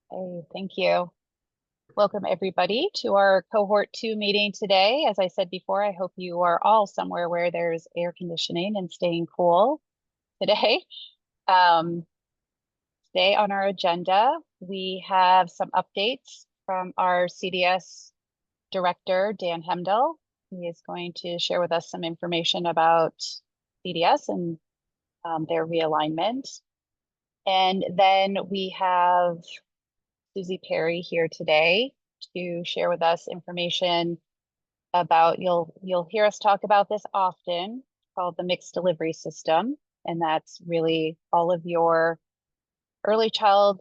Hey, thank you. Welcome everybody to our Cohort 2 meeting today. As I said before, I hope you are all somewhere where there's air conditioning and staying cool today. Um, Today on our agenda, we have some updates from our CDS director, Dan Hemdall. He is going to share with us some information about CDS and their realignment. And then we have Susie Perry here today to share with us information about, you'll hear us talk about this often, called the mixed delivery system. And that's really all of your early child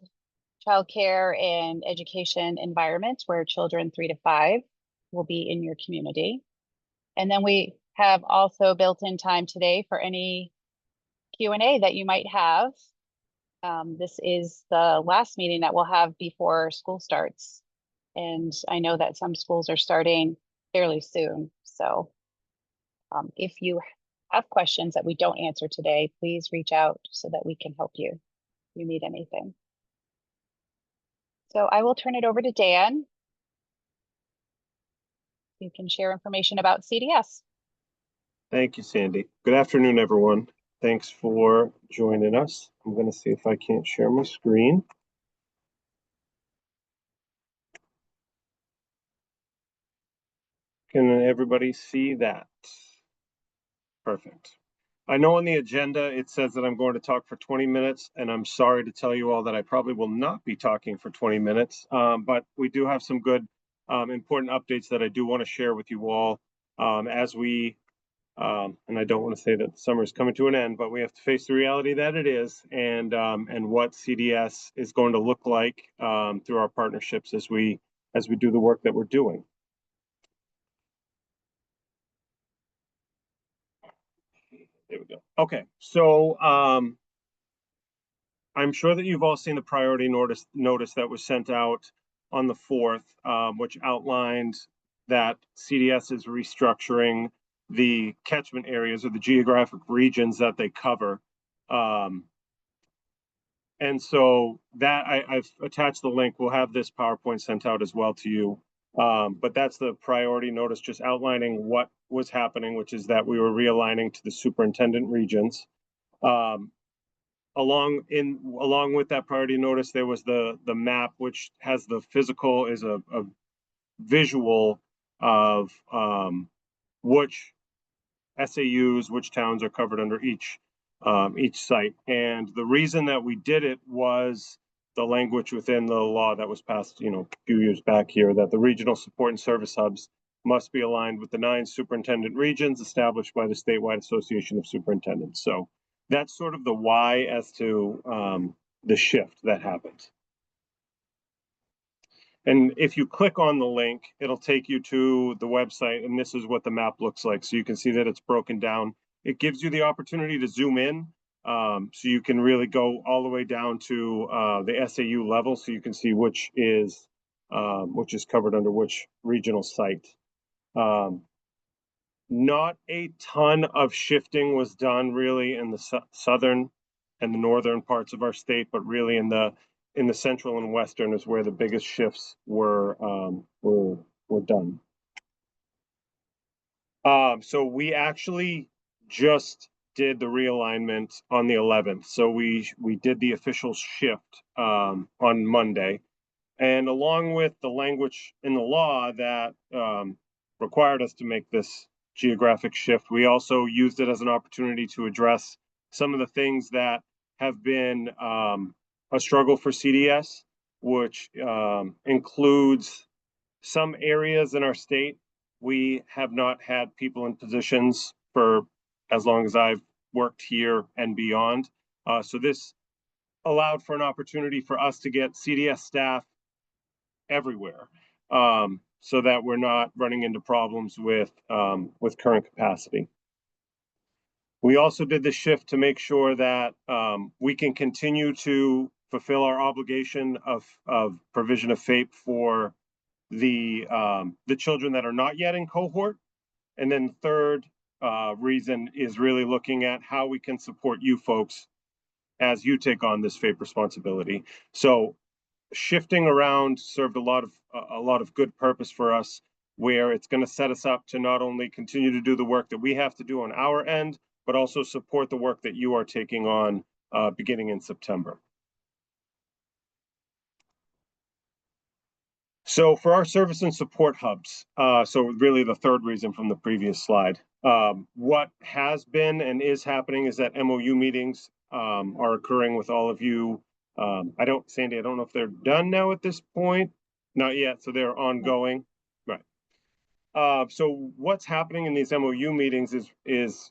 care and education environments where children 3 to 5 will be in your community. And then we have also built in time today for any Q&A that you might have. This is the last meeting that we'll have before school starts. And I know that some schools are starting fairly soon. So if you have questions that we don't answer today, please reach out so that we can help you if you need anything. So I will turn it over to Dan. You can share information about CDS. Thank you, Sandy. Good afternoon, everyone. Thanks for joining us. I'm going to see if I can't share my screen. Can everybody see that? Perfect. I know on the agenda it says that I'm going to talk for 20 minutes, and I'm sorry to tell you all that I probably will not be talking for 20 minutes, but we do have some good, important updates that I do want to share with you all as we and I don't want to say that the summer is coming to an end, but we have to face the reality that it is, and what CDS is going to look like through our partnerships as we do the work that we're doing. There we go. Okay, so I'm sure that you've all seen the priority notice that was sent out on the 4th, which outlined that CDS is restructuring the catchment areas or the geographic regions that they cover. And so that I've attached the link. We'll have this PowerPoint sent out as well to you. But that's the priority notice, just outlining what was happening, which is that we were realigning to the superintendent regions. Along with that priority notice, there was the map, which has the physical is a visual of which SAUs, which towns are covered under each site. And the reason that we did it was the language within the law that was passed, a few years back here, that the regional support and service hubs must be aligned with the 9 superintendent regions established by the statewide association of superintendents. So that's sort of the why as to the shift that happened. And if you click on the link, it'll take you to the website, and this is what the map looks like. So you can see that it's broken down. It gives you the opportunity to zoom in, so you can really go all the way down to the SAU level, so you can see which is covered under which regional site. Not a ton of shifting was done really in the southern and the northern parts of our state, but really in the central and western is where the biggest shifts were done. So we actually just did the realignment on the 11th. So we did the official shift on Monday, and along with the language in the law that required us to make this geographic shift, we also used it as an opportunity to address some of the things that have been a struggle for CDS, which includes some areas in our state. We have not had people in positions for as long as I've worked here and beyond. So this allowed for an opportunity for us to get CDS staff everywhere, so that we're not running into problems with current capacity. We also did the shift to make sure that we can continue to fulfill our obligation of provision of FAPE for the children that are not yet in cohort. And then the third reason is really looking at how we can support you folks as you take on this FAPE responsibility. So shifting around served a lot of good purpose for us, where it's going to set us up to not only continue to do the work that we have to do on our end, but also support the work that you are taking on beginning in September. So for our service and support hubs, so really the third reason from the previous slide, what has been and is happening is that MOU meetings are occurring with all of you. Sandy, I don't know if they're done now at this point. Not yet, so they're ongoing. Right. So what's happening in these MOU meetings is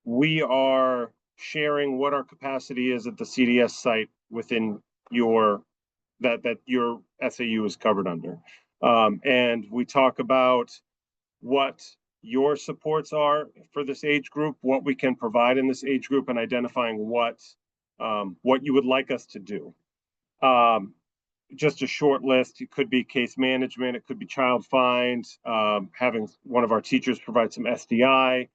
we are sharing what our capacity is at the CDS site within your that your SAU is covered under. And we talk about what your supports are for this age group, what we can provide in this age group, and identifying what you would like us to do. Just a short list. It could be case management. It could be child find, having one of our teachers provide some SDI,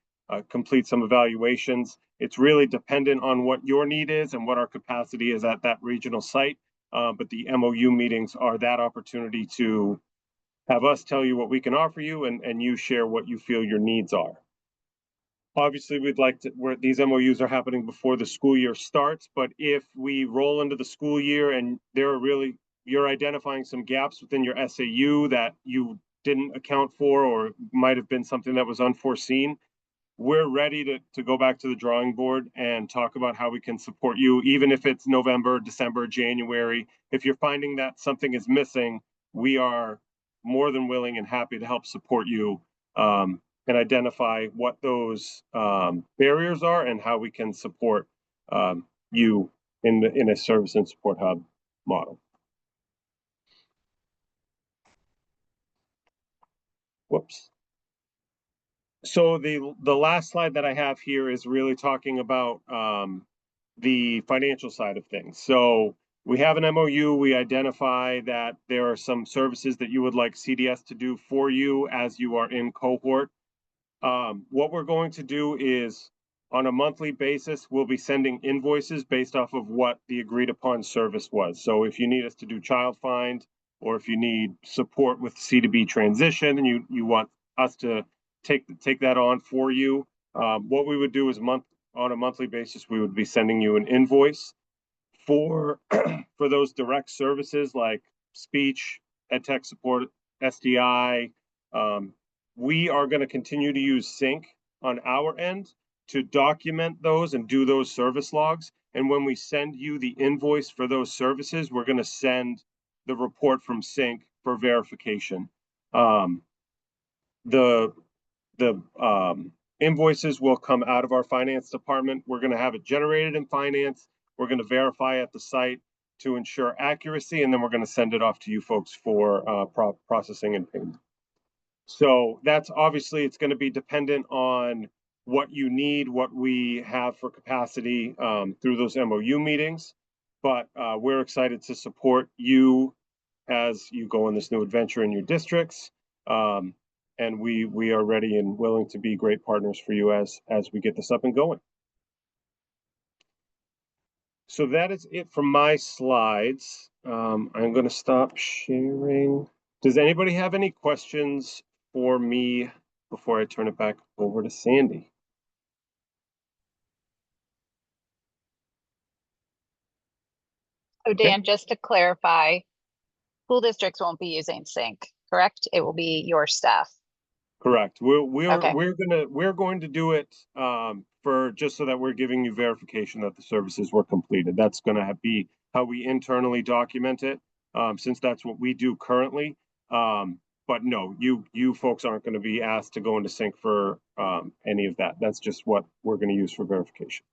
complete some evaluations. It's really dependent on what your need is and what our capacity is at that regional site. But the MOU meetings are that opportunity to have us tell you what we can offer you, and you share what you feel your needs are. Obviously, we'd like to, where these MOUs are happening before the school year starts, but if we roll into the school year and you're identifying some gaps within your SAU that you didn't account for, or might have been something that was unforeseen, we're ready to go back to the drawing board and talk about how we can support you, even if it's November, December, January. If you're finding that something is missing, we are more than willing and happy to help support you and identify what those barriers are and how we can support you in a service and support hub model. Whoops. So the last slide that I have here is really talking about the financial side of things. So we have an MOU. We identify that there are some services that you would like CDS to do for you as you are in cohort. What we're going to do is, on a monthly basis, we'll be sending invoices based off of what the agreed upon service was. So if you need us to do child find, or if you need support with C2B transition and you want us to take that on for you, what we would do is on a monthly basis, we would be sending you an invoice for for those direct services like speech, ed tech support, SDI. We are going to continue to use Sync on our end to document those and do those service logs. And when we send you the invoice for those services, we're going to send the report from Sync for verification. The invoices will come out of our finance department. We're going to have it generated in finance. We're going to verify at the site to ensure accuracy, and then we're going to send it off to you folks for processing and payment. So that's obviously, it's going to be dependent on what you need, what we have for capacity through those MOU meetings. But we're excited to support you as you go on this new adventure in your districts. And we are ready and willing to be great partners for you as we get this up and going. So that is it from my slides. I'm going to stop sharing. Does anybody have any questions for me before I turn it back over to Sandy? So Dan, just to clarify, school districts won't be using Sync, correct? It will be your staff. Correct. Okay. We're going to do it for just so that we're giving you verification that the services were completed. That's going to be how we internally document it, since that's what we do currently. But no, you folks aren't going to be asked to go into Sync for any of that. That's just what we're going to use for verification.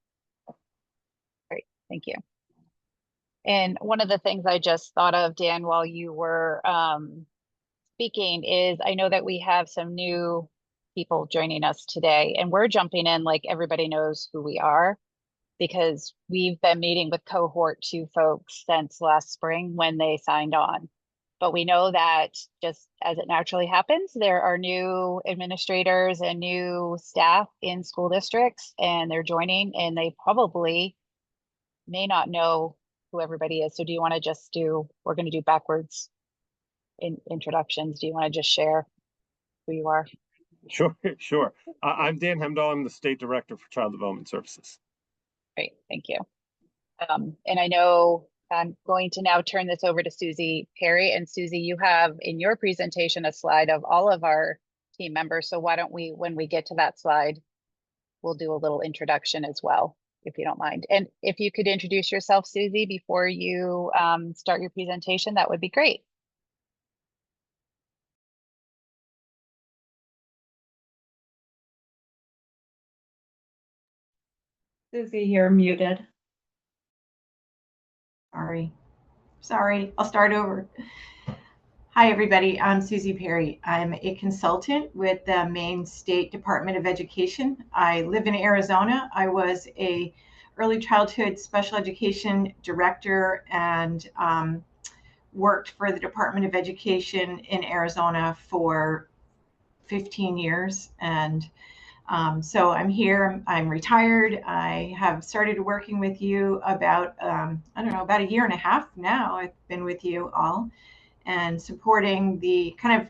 Great, thank you. And one of the things I just thought of, Dan, while you were speaking, is I know that we have some new people joining us today, and we're jumping in like everybody knows who we are, because we've been meeting with Cohort 2 folks since last spring when they signed on. But we know that, just as it naturally happens, there are new administrators and new staff in school districts, and they're joining, and they probably may not know who everybody is. So do you want to just we're going to do backwards introductions. Do you want to just share who you are? Sure, sure. I'm Dan Hemdahl. I'm the State Director for Child Development Services. Great, thank you. And I know I'm going to now turn this over to Susie Perry. And Susie, you have in your presentation a slide of all of our team members. So why don't we, when we get to that slide, we'll do a little introduction as well, if you don't mind. And if you could introduce yourself, Susie, before you start your presentation, that would be great. Susie, you're muted. Sorry, I'll start over. Hi, everybody. I'm Susie Perry. I'm a consultant with the Maine State Department of Education. I live in Arizona. I was a early childhood special education director and worked for the Department of Education in Arizona for 15 years. And so I'm here, I'm retired. I have started working with you about, about a year and a half now. I've been with you all and supporting the kind of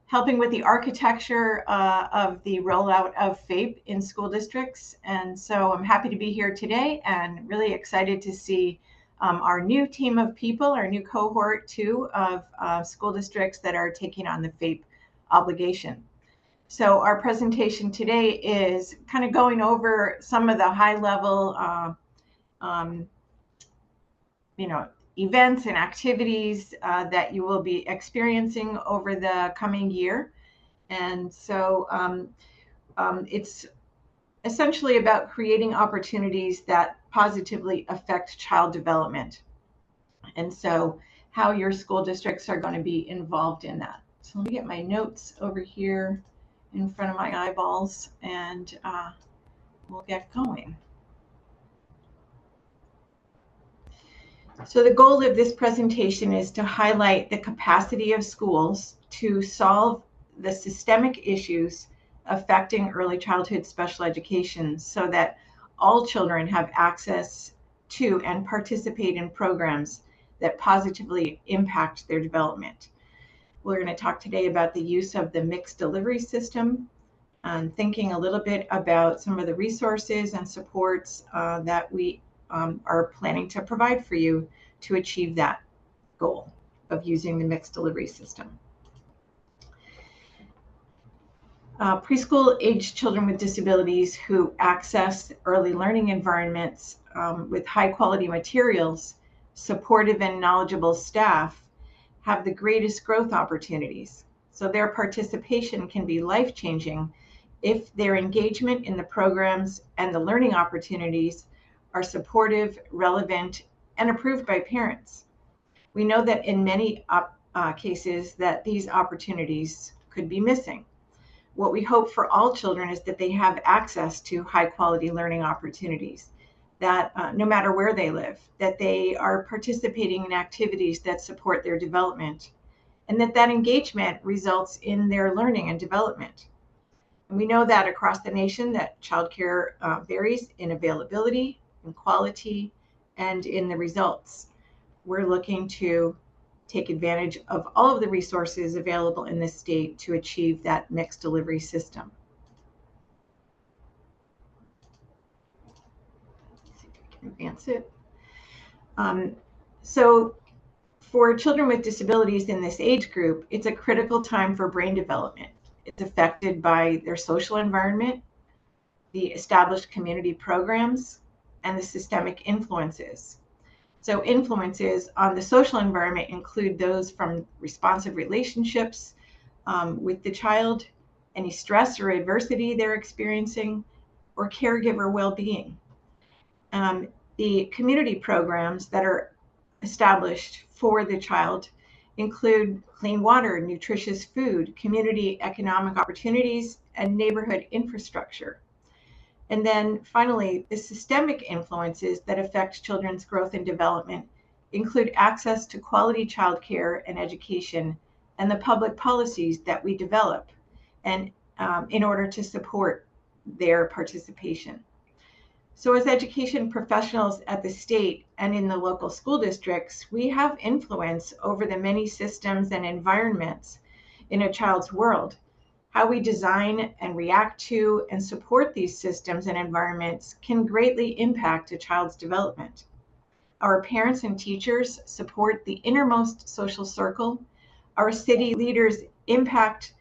helping with the architecture of the rollout of FAPE in school districts. And so I'm happy to be here today and really excited to see our new team of people, our new cohort too of school districts that are taking on the FAPE obligation. So our presentation today is kind of going over some of the high level, events and activities that you will be experiencing over the coming year. And so it's essentially about creating opportunities that positively affect child development. And so how your school districts are going to be involved in that. So let me get my notes over here in front of my eyeballs and we'll get going. So the goal of this presentation is to highlight the capacity of schools to solve the systemic issues affecting early childhood special education so that all children have access to and participate in programs that positively impact their development. We're going to talk today about the use of the mixed delivery system and thinking a little bit about some of the resources and supports that we are planning to provide for you to achieve that goal of using the mixed delivery system. Preschool age children with disabilities who access early learning environments with high quality materials, supportive and knowledgeable staff have the greatest growth opportunities. So their participation can be life-changing if their engagement in the programs and the learning opportunities are supportive, relevant, and approved by parents. We know that in many cases that these opportunities could be missing. What we hope for all children is that they have access to high-quality learning opportunities, that no matter where they live, that they are participating in activities that support their development, and that engagement results in their learning and development. And we know that across the nation that childcare varies in availability, in quality, and in the results. We're looking to take advantage of all of the resources available in this state to achieve that mixed delivery system. Let's see if we can advance it. So for children with disabilities in this age group, it's a critical time for brain development. It's affected by their social environment, the established community programs, and the systemic influences. So influences on the social environment include those from responsive relationships with the child, any stress or adversity they're experiencing, or caregiver well-being. The community programs that are established for the child include clean water, nutritious food, community economic opportunities, and neighborhood infrastructure. And then finally, the systemic influences that affect children's growth and development include access to quality childcare and education and the public policies that we develop and in order to support their participation. So as education professionals at the state and in the local school districts, we have influence over the many systems and environments in a child's world. How we design and react to and support these systems and environments can greatly impact a child's development. Our parents and teachers support the innermost social circle. Our city leaders impact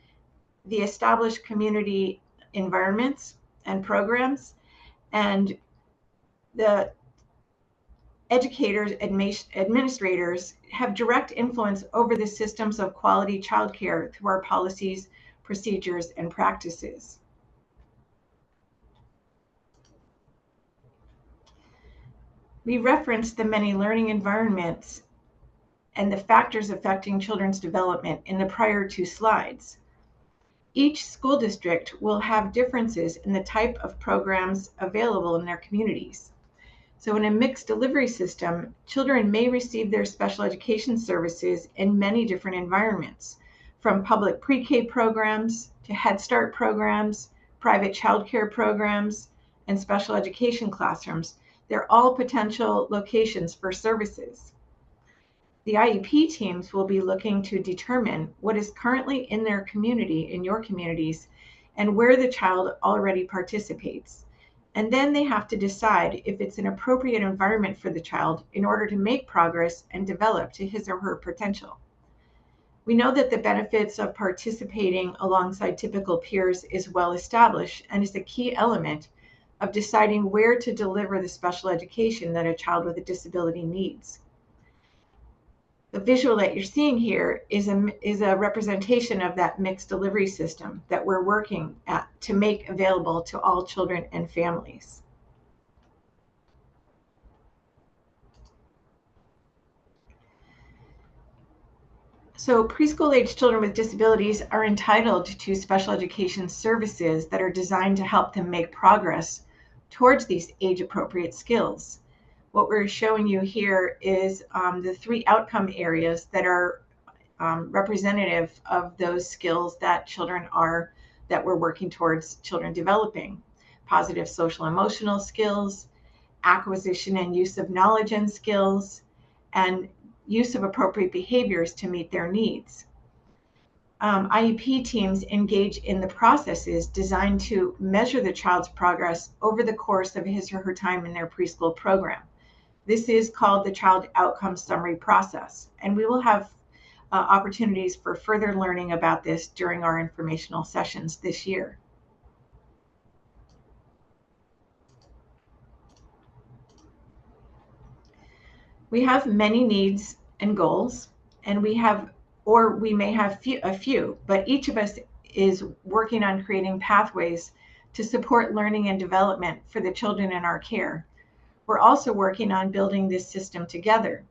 the established community environments and programs, and the educators, administrators have direct influence over the systems of quality childcare through our policies, procedures, and practices. We referenced the many learning environments and the factors affecting children's development in the prior two slides. Each school district will have differences in the type of programs available in their communities. So in a mixed delivery system, children may receive their special education services in many different environments, from public pre-K programs to Head Start programs, private childcare programs, and special education classrooms. They're all potential locations for services. The IEP teams will be looking to determine what is currently in their community, in your communities, and where the child already participates. And then they have to decide if it's an appropriate environment for the child in order to make progress and develop to his or her potential. We know that the benefits of participating alongside typical peers is well established and is a key element of deciding where to deliver the special education that a child with a disability needs. The visual that you're seeing here is a representation of that mixed delivery system that we're working at to make available to all children and families. So preschool age children with disabilities are entitled to special education services that are designed to help them make progress towards these age appropriate skills. What we're showing you here is the three outcome areas that are representative of those skills that we're working towards children developing. Positive social emotional skills, acquisition and use of knowledge and skills, and use of appropriate behaviors to meet their needs. IEP teams engage in the processes designed to measure the child's progress over the course of his or her time in their preschool program. This is called the Child Outcome Summary process, and we will have opportunities for further learning about this during our informational sessions this year. We have many needs and goals, and we may have a few, but each of us is working on creating pathways to support learning and development for the children in our care. We're also working on building this system together.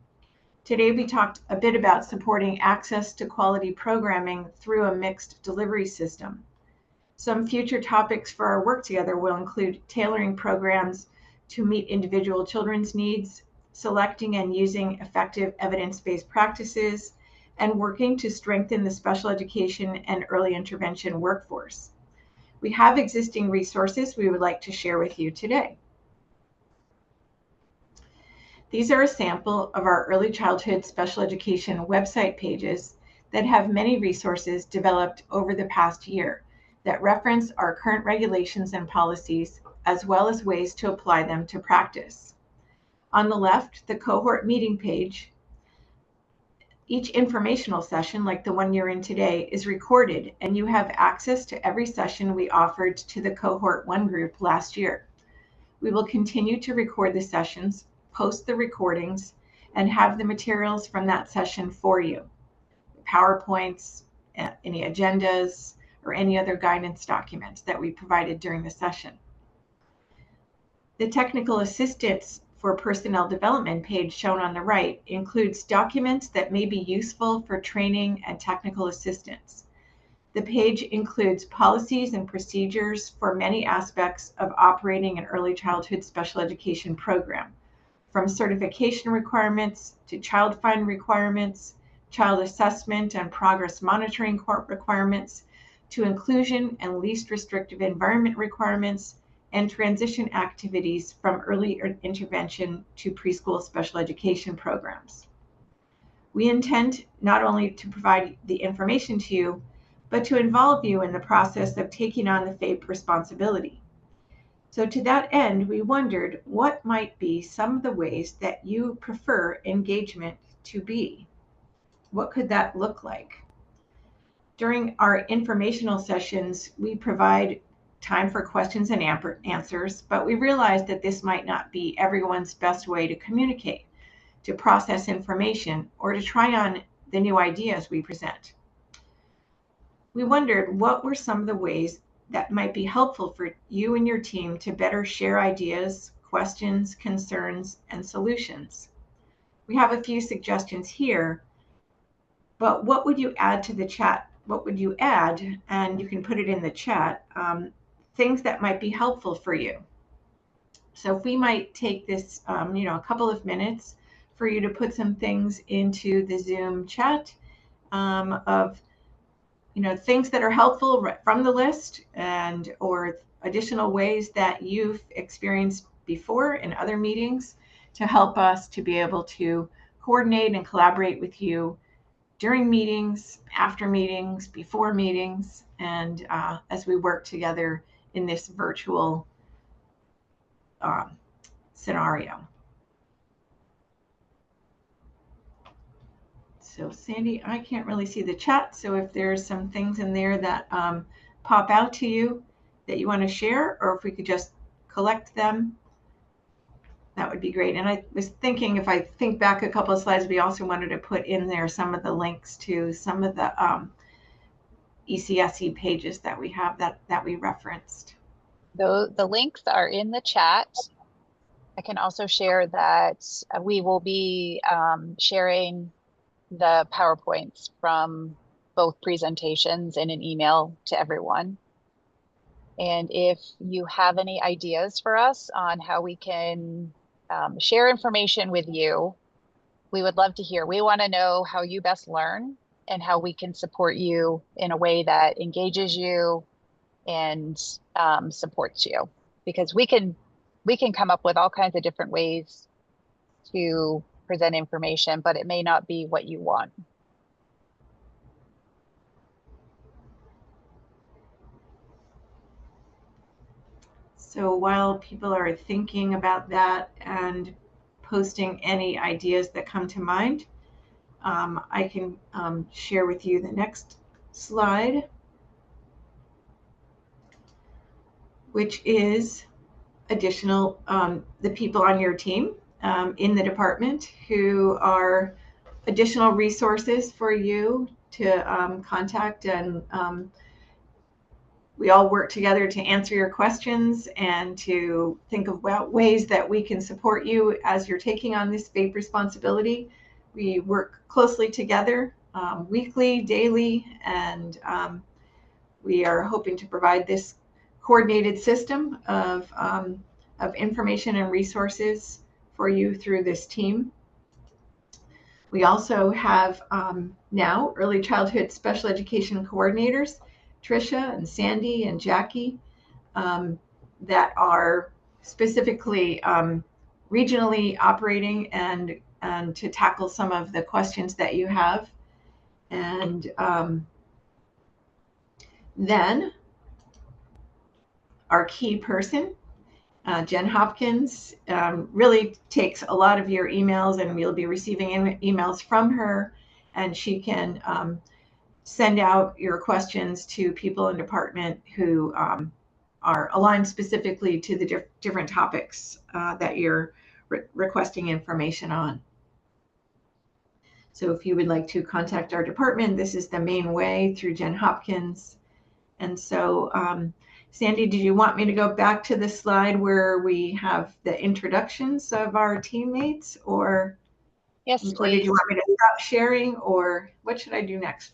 Today, we talked a bit about supporting access to quality programming through a mixed delivery system. Some future topics for our work together will include tailoring programs to meet individual children's needs, selecting and using effective evidence-based practices, and working to strengthen the special education and early intervention workforce. We have existing resources we would like to share with you today. These are a sample of our early childhood special education website pages that have many resources developed over the past year that reference our current regulations and policies, as well as ways to apply them to practice. On the left, the cohort meeting page. Each informational session, like the one you're in today, is recorded, and you have access to every session we offered to the Cohort 1 group last year. We will continue to record the sessions, post the recordings, and have the materials from that session for you. PowerPoints, any agendas, or any other guidance documents that we provided during the session. The technical assistance for personnel development page shown on the right includes documents that may be useful for training and technical assistance. The page includes policies and procedures for many aspects of operating an early childhood special education program, from certification requirements to child find requirements, child assessment and progress monitoring requirements, to inclusion and least restrictive environment requirements, and transition activities from early intervention to preschool special education programs. We intend not only to provide the information to you, but to involve you in the process of taking on the FAPE responsibility. So to that end, we wondered what might be some of the ways that you prefer engagement to be. What could that look like? During our informational sessions, we provide time for questions and answers, but we realize that this might not be everyone's best way to communicate, to process information, or to try on the new ideas we present. We wondered what were some of the ways that might be helpful for you and your team to better share ideas, questions, concerns, and solutions. We have a few suggestions here, but what would you add to the chat? What would you add? And you can put it in the chat, things that might be helpful for you. So if we might take this, a couple of minutes for you to put some things into the Zoom chat of things that are helpful from the list or additional ways that you've experienced before in other meetings to help us to be able to coordinate and collaborate with you during meetings, after meetings, before meetings, and as we work together in this virtual scenario. So Sandy, I can't really see the chat. So if there's some things in there that pop out to you that you want to share, or if we could just collect them, that would be great. And I was thinking, if I think back a couple of slides, we also wanted to put in there some of the links to some of the ECSE pages that we have that we referenced. The links are in the chat. I can also share that we will be sharing the PowerPoints from both presentations in an email to everyone. And if you have any ideas for us on how we can share information with you, we would love to hear. We want to know how you best learn and how we can support you in a way that engages you and supports you, because we can come up with all kinds of different ways to present information, but it may not be what you want. So while people are thinking about that and posting any ideas that come to mind, I can share with you the next slide, which is additional, the people on your team in the department who are additional resources for you to contact, and we all work together to answer your questions and to think about ways that we can support you as you're taking on this FAPE responsibility. We work closely together weekly, daily, and we are hoping to provide this coordinated system of information and resources for you through this team. We also have now early childhood special education coordinators, Tricia and Sandy and Jackie, that are specifically regionally operating and to tackle some of the questions that you have. And then our key person, Jen Hopkins, really takes a lot of your emails, and we'll be receiving emails from her, and she can send out your questions to people in department who are aligned specifically to the different topics that you're requesting information on. So if you would like to contact our department, this is the main way, through Jen Hopkins. And so Sandy, did you want me to go back to the slide where we have the introductions of our teammates, or Yes, please. Or did you want me to stop sharing, or what should I do next?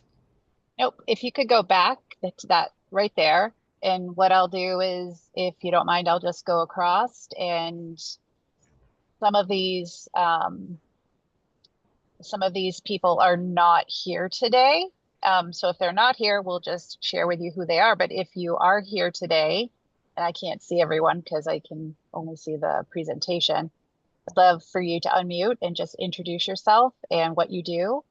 Nope. If you could go back to that right there. And what I'll do is, if you don't mind, I'll just go across, and some of these people are not here today. So if they're not here, we'll just share with you who they are. But if you are here today, and I can't see everyone because I can only see the presentation. I'd love for you to unmute and just introduce yourself and what you do.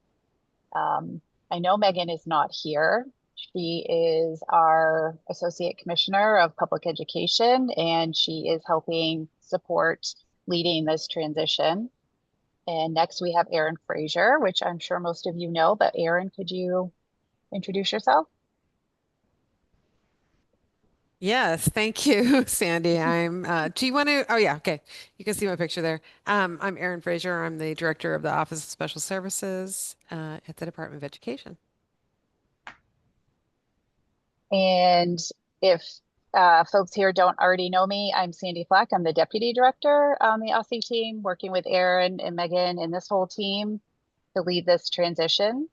I know Megan is not here. She is our Associate Commissioner of Public Education, and she is helping support leading this transition. And next we have Erin Fraser, which I'm sure most of you know, but Erin, could you introduce yourself? Yes, thank you, Sandy. Do you want to, oh yeah, okay. You can see my picture there. I'm Erin Fraser. I'm the Director of the Office of Special Services at the Department of Education. And if folks here don't already know me, I'm Sandy Flack. I'm the Deputy Director on the OSSI team, working with Erin and Megan and this whole team to lead this transition.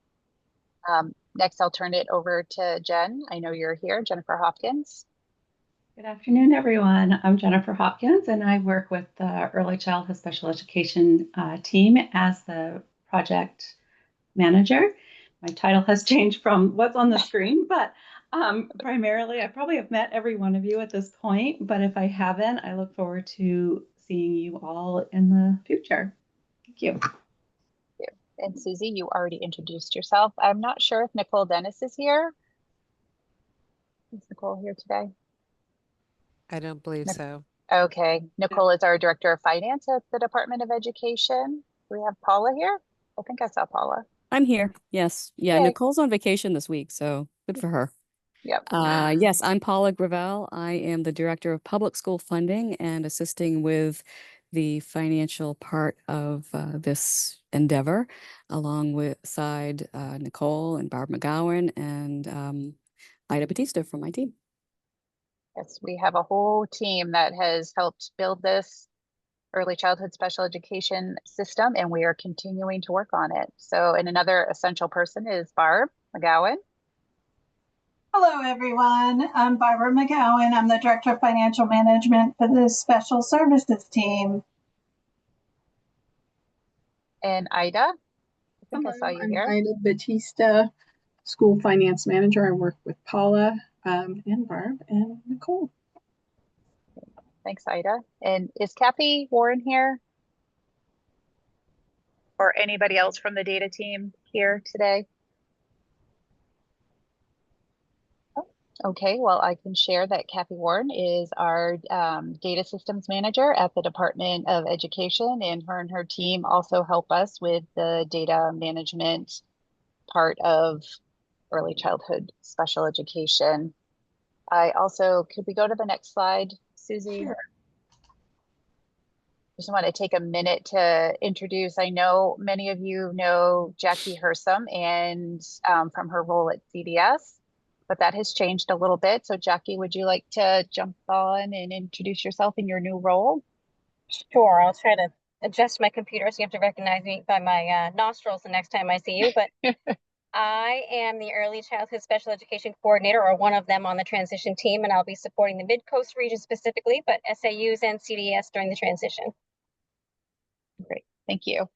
Next, I'll turn it over to Jen. I know you're here, Jennifer Hopkins. Good afternoon, everyone. I'm Jennifer Hopkins, and I work with the Early Childhood Special Education team as the project manager. My title has changed from what's on the screen, but primarily, I probably have met every one of you at this point, but if I haven't, I look forward to seeing you all in the future. Thank you. And Susie, you already introduced yourself. I'm not sure if Nicole Dennis is here. Is Nicole here today? I don't believe so. Okay. Nicole is our Director of Finance at the Department of Education. Do we have Paula here? I think I saw Paula. I'm here. Yes. Yeah. Yay. Nicole's on vacation this week, so good for her. Yep. Yes, I'm Paula Gravel. I am the Director of Public School Funding and assisting with the financial part of this endeavor, along with Nicole and Barb McGowan and Ida Batista from my team. Yes, we have a whole team that has helped build this early childhood special education system, and we are continuing to work on it. So, and another essential person is Barb McGowan. Hello, everyone. I'm Barbara McGowan. I'm the Director of Financial Management for the Special Services team. And Ida, I think I saw you I'm here. Ida Batista, School Finance Manager. I work with Paula and Barb and Nicole. Thanks, Ida. And is Kathy Warren here? Or anybody else from the data team here today? Okay, well, I can share that Kathy Warren is our data systems manager at the Department of Education, and her team also help us with the data management part of early childhood special education. Could we go to the next slide, Susie? Sure. Just want to take a minute to introduce, I know many of you know Jackie Hersom and from her role at CDS, but that has changed a little bit. So Jackie, would you like to jump on and introduce yourself in your new role? Sure, I'll try to adjust my computer so you have to recognize me by my nostrils the next time I see you. But I am the Early Childhood Special Education Coordinator, or one of them on the transition team, and I'll be supporting the Mid-Coast region specifically, but SAUs and CDS during the transition. Great, thank you.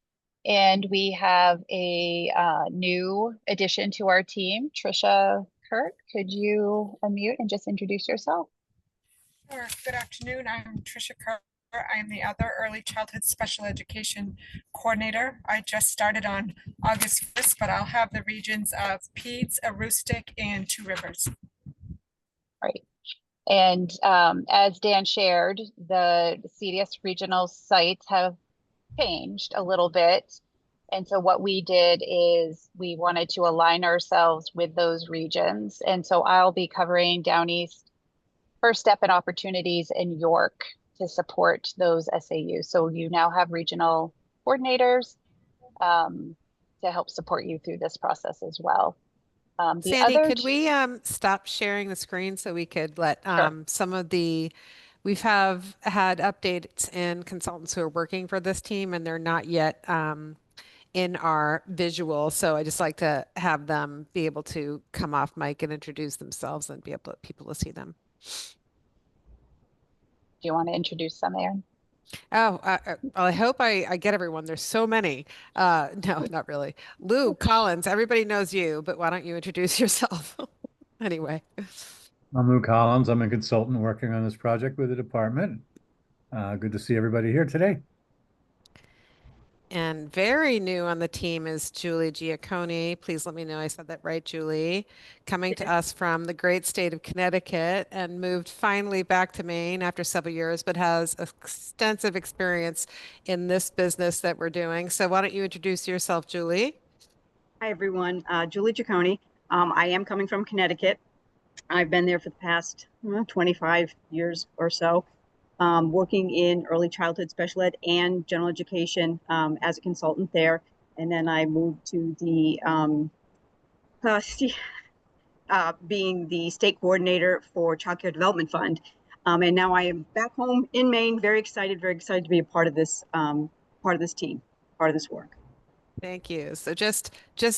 And we have a new addition to our team, Trisha Kirk. Could you unmute and just introduce yourself? Sure. Good afternoon. I'm Trisha Kerr. I'm the other Early Childhood Special Education Coordinator. I just started on August 1st, but I'll have the regions of Peds, Aroostook, and Two Rivers. Right. And as Dan shared, the CDS regional sites have changed a little bit. And so what we did is we wanted to align ourselves with those regions. And so I'll be covering Down East, First Step and Opportunities in York to support those SAUs. So you now have regional coordinators to help support you through this process as well. Sandy, could we stop sharing the screen so we could let Sure. some of the, we've had updates and consultants who are working for this team, and they're not yet in our visual. So I just like to have them be able to come off mic and introduce themselves and be able to people to see them. Do you want to introduce some, Erin? Oh, I hope I get everyone. There's so many. No, not really. Lou Collins, everybody knows you, but why don't you introduce yourself? Anyway. I'm Lou Collins. I'm a consultant working on this project with the department. Good to see everybody here today. And very new on the team is Julie Giacconi. Please let me know I said that right, Julie. Coming to us from the great state of Connecticut and moved finally back to Maine after several years, but has extensive experience in this business that we're doing. So why don't you introduce yourself, Julie? Hi, everyone. Julie Giacconi. I am coming from Connecticut. I've been there for the past 25 years or so, working in early childhood special ed and general education as a consultant there. And then I moved to the being the state coordinator for Child Care Development Fund. And now I am back home in Maine, very excited to be a part of this team, part of this work. Thank you. So just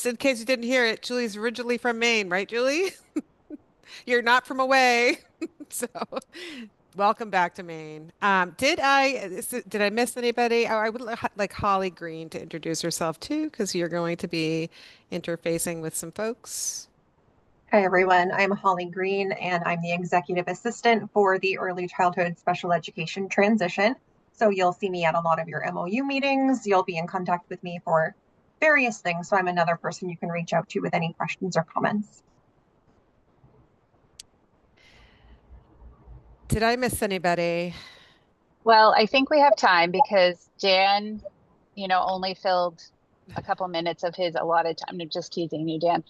in case you didn't hear it, Julie's originally from Maine, right, Julie? You're not from away. So welcome back to Maine. Did I miss anybody? Oh, I would like Holly Green to introduce herself too, because you're going to be interfacing with some folks. Hi, everyone. I'm Holly Green, and I'm the executive assistant for the early childhood special education transition. So you'll see me at a lot of your MOU meetings. You'll be in contact with me for various things. So I'm another person you can reach out to with any questions or comments. Did I miss anybody? Well, I think we have time because Jan, only filled a couple minutes of his allotted time. I'm just teasing you, Dan.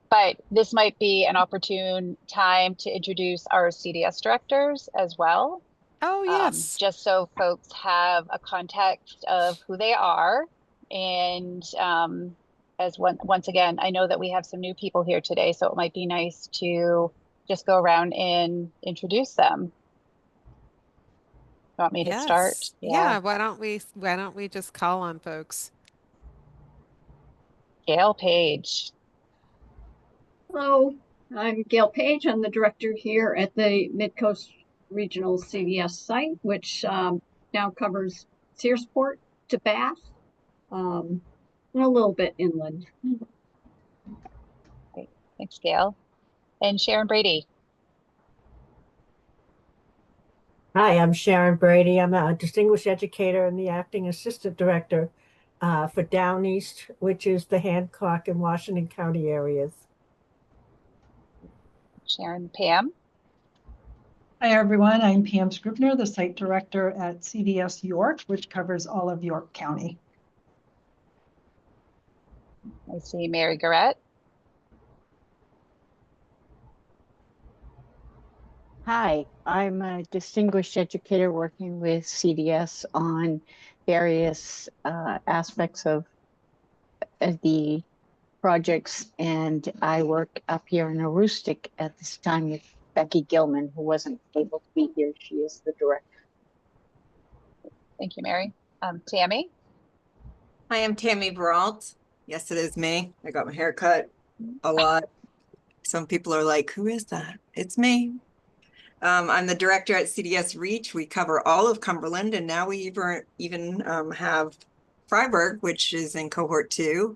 But this might be an opportune time to introduce our CDS directors as well. Oh, yes. Just so folks have a context of who they are. And once again, I know that we have some new people here today, so it might be nice to just go around and introduce them. You want me to start? Yeah. Why don't we just call on folks? Gail Page. Hello, I'm Gail Page. I'm the director here at the Midcoast Regional CVS site, which now covers Searsport to Bath, and a little bit inland. Great. Thanks, Gail. And Sharon Brady. Hi, I'm Sharon Brady. I'm a distinguished educator and the acting assistant director for Down East, which is the Hancock and Washington County areas. Sharon. Pam. Hi, everyone. I'm Pam Scribner, the site director at CVS York, which covers all of York County. I see Mary Garrett. Hi, I'm a distinguished educator working with CDS on various aspects of the projects, and I work up here in Aroostook at this time with Becky Gilman, who wasn't able to be here. She is the director. Thank you, Mary. Tammy. Hi, I'm Tammy Brault. Yes, it is me. I got my hair cut a lot. Some people are like, who is that? It's me. I'm the director at CDS Reach. We cover all of Cumberland, and now we even have Freiburg, which is in Cohort 2.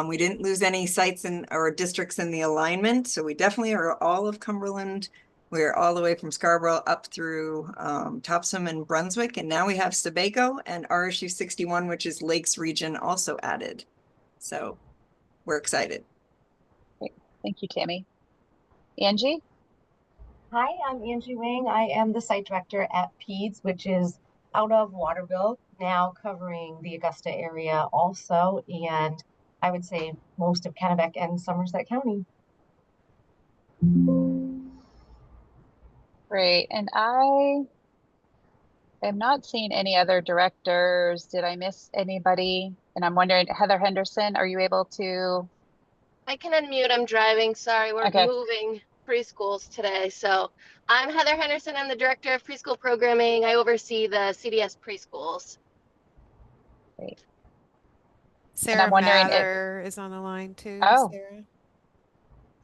We didn't lose any sites or districts in the alignment, so we definitely are all of Cumberland. We're all the way from Scarborough up through Topsham and Brunswick, and now we have Sebago and RSU 61, which is Lakes region, also added. So we're excited. Great. Thank you, Tammy. Angie? Hi, I'm Angie Wing. I am the site director at PEDS, which is out of Waterville, now covering the Augusta area also, and I would say most of Kennebec and Somerset County. Great. And I am not seeing any other directors. Did I miss anybody? And I'm wondering, Heather Henderson, are you able to? I can unmute. I'm driving. Sorry, we're Okay. moving preschools today. So I'm Heather Henderson. I'm the director of preschool programming. I oversee the CDS preschools. Great. Sarah Mather is on the line too. Oh.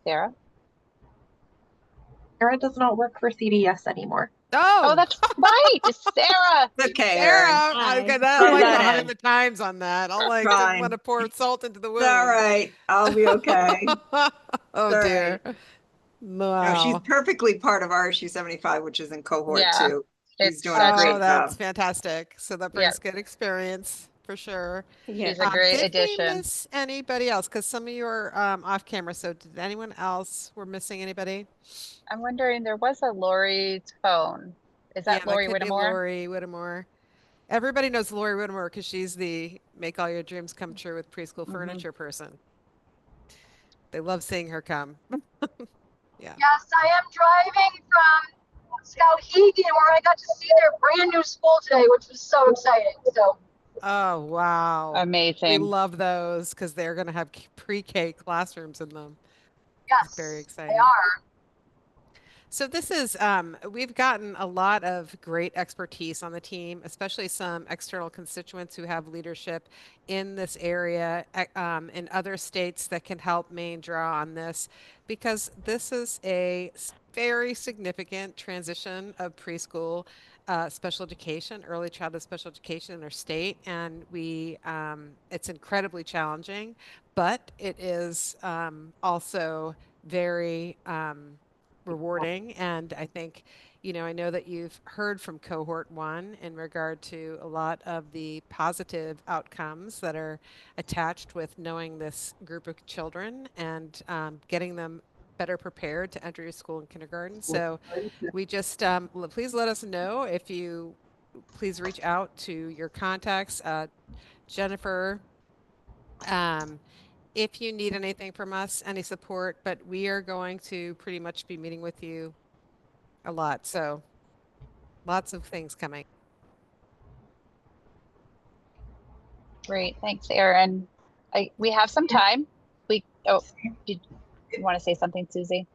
Sarah. Sarah does not work for CDS anymore. Oh, that's right. Sarah. Okay, Sarah. Erin. I'm like behind the times on that. I'll like didn't want to pour salt into the wound. It's all right. I'll be okay. Oh, dear. No, she's Wow. perfectly part of RSU 75, which is in cohort Yeah, two. She's it's doing a such great Oh, that's job. fantastic. So that yeah, brings good experience for sure. she's a great Did we addition. miss anybody else? Because some of you are off camera. So did anyone else? We're missing anybody? I'm wondering, there was a Lori Tone. Is Yeah, that that Lori could be Whittemore? Lori Whittemore. Everybody knows Lori Whittemore because she's the make all your dreams come true with preschool furniture person. They love seeing her come. Yeah. Yes, I am driving from Skowhegan, where I got to see their brand new school today, which was so exciting. So Oh, wow. We Amazing. love those because they're going to have pre-K classrooms in them. It's very yes, they exciting. are. So this is, we've gotten a lot of great expertise on the team, especially some external constituents who have leadership in this area, in other states that can help Maine draw on this, because this is a very significant transition of preschool special education, early childhood special education in our state, and it's incredibly challenging, but it is also very rewarding. And I think, I know that you've heard from Cohort 1 in regard to a lot of the positive outcomes that are attached with knowing this group of children and getting them better prepared to enter your school and kindergarten. So we just, please let us know if you, please reach out to your contacts, Jennifer, if you need anything from us, any support, but we are going to pretty much be meeting with you a lot. So lots of things coming. Great, thanks, Erin. We have some time. Did you want to say something, Susie?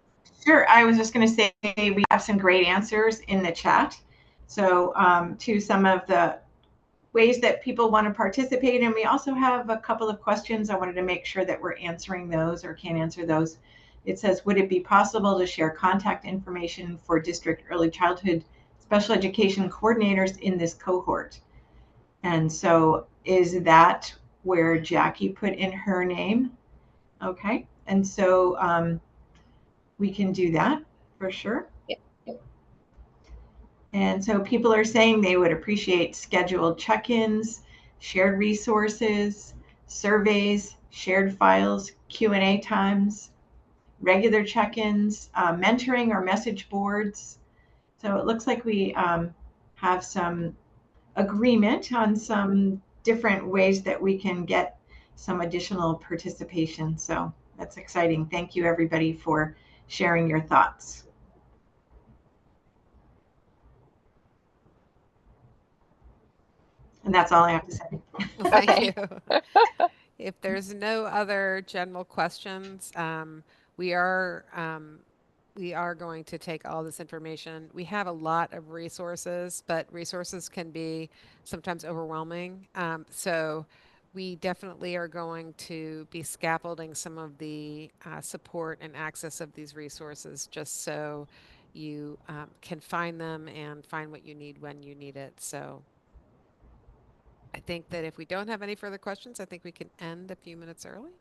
Sure. I was just going to say we have some great answers in the chat. So to some of the ways that people want to participate, and we also have a couple of questions. I wanted to make sure that we're answering those or can answer those. It says, would it be possible to share contact information for district early childhood special education coordinators in this cohort? And so is that where Jackie put in her name? Okay. And so we can do that for sure. And so people are saying they would appreciate scheduled check-ins, shared resources, surveys, shared files, Q&A times, regular check-ins, mentoring or message boards. So it looks like we have some agreement on some different ways that we can get some additional participation. So that's exciting. Thank you, everybody, for sharing your thoughts. And that's all I have to say. Thank you. If there's no other general questions, we are going to take all this information. We have a lot of resources, but resources can be sometimes overwhelming. So we definitely are going to be scaffolding some of the support and access of these resources just so you can find them and find what you need when you need it. So I think that if we don't have any further questions, I think we can end a few minutes early.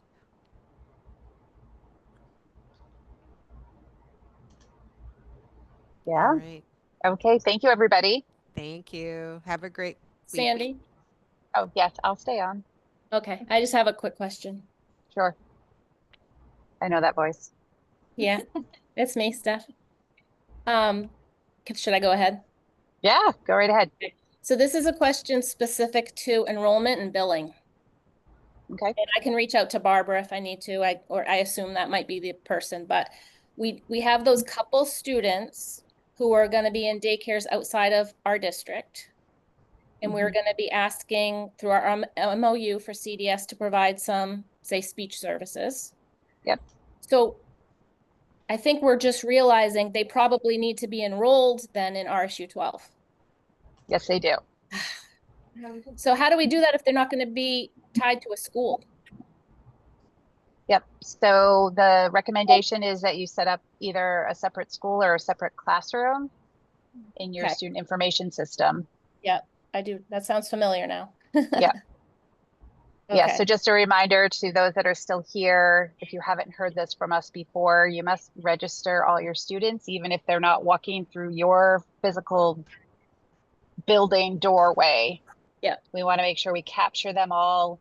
Yeah. All right. Okay, thank you, everybody. Thank you. Have a great week. Sandy? Oh, yes, I'll stay on. Okay, I just have a quick question. Sure. I know that voice. Yeah, it's me, Steph. Should I go ahead? Yeah, go right ahead. So this is a question specific to enrollment and billing. Okay. And I can reach out to Barbara if I need to. I assume that might be the person, but we have those couple students who are going to be in daycares outside of our district. And we're going to be asking through our MOU for CDS to provide some, say, speech services. Yep. So I think we're just realizing they probably need to be enrolled then in RSU 12. Yes, they do. So how do we do that if they're not going to be tied to a school? Yep. So the recommendation is that you set up either a separate school or a separate classroom in your student information system. Yeah, I do. That sounds familiar now. Yeah. Yeah, Okay. so just a reminder to those that are still here, if you haven't heard this from us before, you must register all your students, even if they're not walking through your physical building doorway. Yeah. We want to make sure we capture them all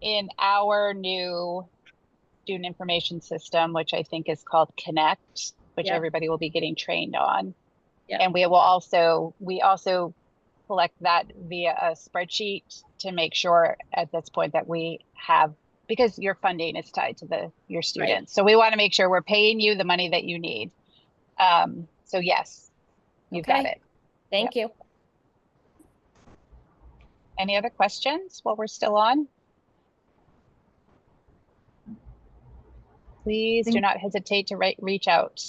in our new student information system, which I think is called Connect, which Yep. everybody will be getting trained on. Yep. And we also collect that via a spreadsheet to make sure at this point that we have, because your funding is tied to your students. So we want to make sure we're paying you the money that you need. So yes, you've got Okay. it. Thank you. Any other questions while we're still on? Please do not hesitate to reach out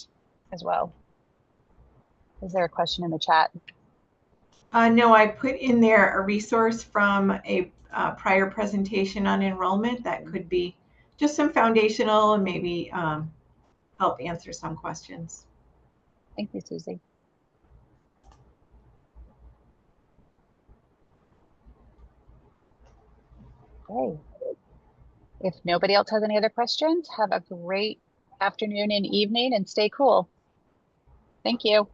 as well. Is there a question in the chat? No, I put in there a resource from a prior presentation on enrollment that could be just some foundational and maybe help answer some questions. Thank you, Susie. Okay. If nobody else has any other questions, have a great afternoon and evening and stay cool. Thank you.